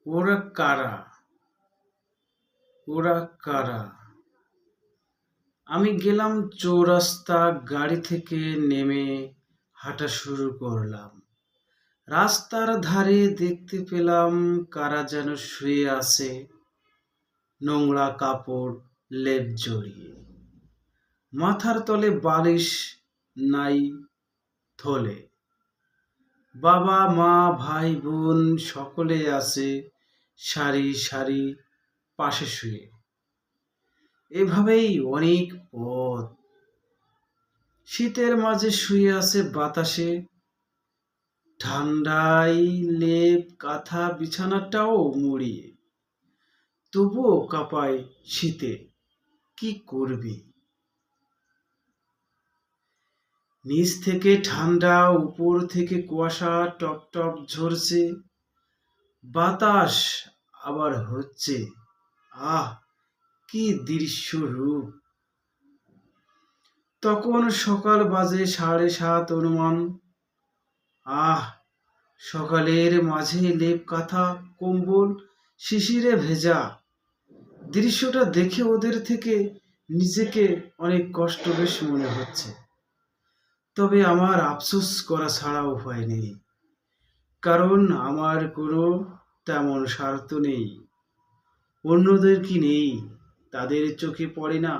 ওরা কারা? ওরা কারা? আমি গেলাম চৌরাস্তা, গাড়ি থেকে নেমে হাঁটা শুরু করলাম। রাস্তার ধারে দেখতে পেলাম কারা যেন শুয়ে আছে, নোংরা কাপড় লেপ জড়িয়ে। মাথার তলে বালিশ নাই থলে। বাবা মা ভাই বোন সকলে আছে সারি সারি পাশে শুয়ে। এভাবেই অনেক পথ। শীতের মাঝে শুয়ে আছে বাতাসে, ঠান্ডায় লেপ কাঁথা বিছানাটাও মুড়িয়ে। তবুও কাঁপায় শীতে, কি করবি? নিচ থেকে ঠান্ডা, উপর থেকে কুয়াশা টপ টপ ঝরছে, বাতাস আবার হচ্ছে। আহ, কি দৃশ্যরূপ! তখন সকাল বাজে 7:30 অনুমান। আহ, সকালের মাঝে লেপ কাঁথা কম্বল শিশিরে ভেজা। দৃশ্যটা দেখে ওদের থেকে নিজেকে অনেক কষ্ট বেশ মনে হচ্ছে। তবে আমার আফসোস করা ছাড়া উপায় নেই, কারণ আমার কোনো তেমন স্বার্থ নেই। অন্যদের কি নেই? তাদের চোখে পড়ে না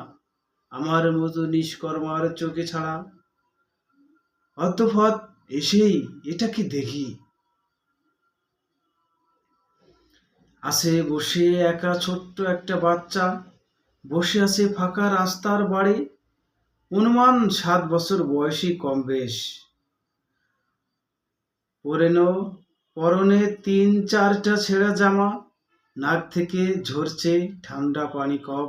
আমার মতো নিষ্কর্মার চোখে ছাড়া? অতঃপর এসেই এটা কি দেখি, আছে বসে একা ছোট্ট একটা বাচ্চা, বসে আছে ফাঁকা রাস্তার বাড়ি, অনুমান 7 বছর বয়সী কম বেশ। পরনে 3-4টা ছেঁড়া জামা, নাক থেকে ঝরছে ঠান্ডা পানি কপ।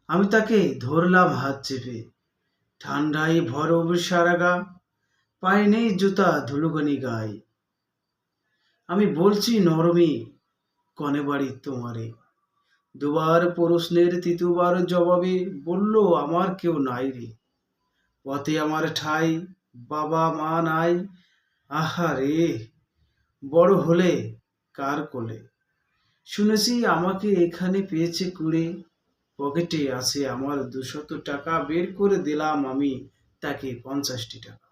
আমি তাকে ধরলাম হাত চেপে। ঠান্ডায় ভরব সারা গা, পায়ে নেই জুতা, ধুলোবালি গায়ে। আমি বলছি নরমে, কনে বাড়ি তোমারে? দুবার প্রশ্নের তৃতীয়বার জবাবে বলল, আমার কেউ নাই রে। পথে আমার ঠাই, বাবা মা নাই। আহা রে, বড় হলে কার কোলে? শুনেছি আমাকে এখানে পেয়েছে কুড়ে। পকেটে আছে আমার 200 টাকা, বের করে দিলাম আমি তাকে 50টি টাকা।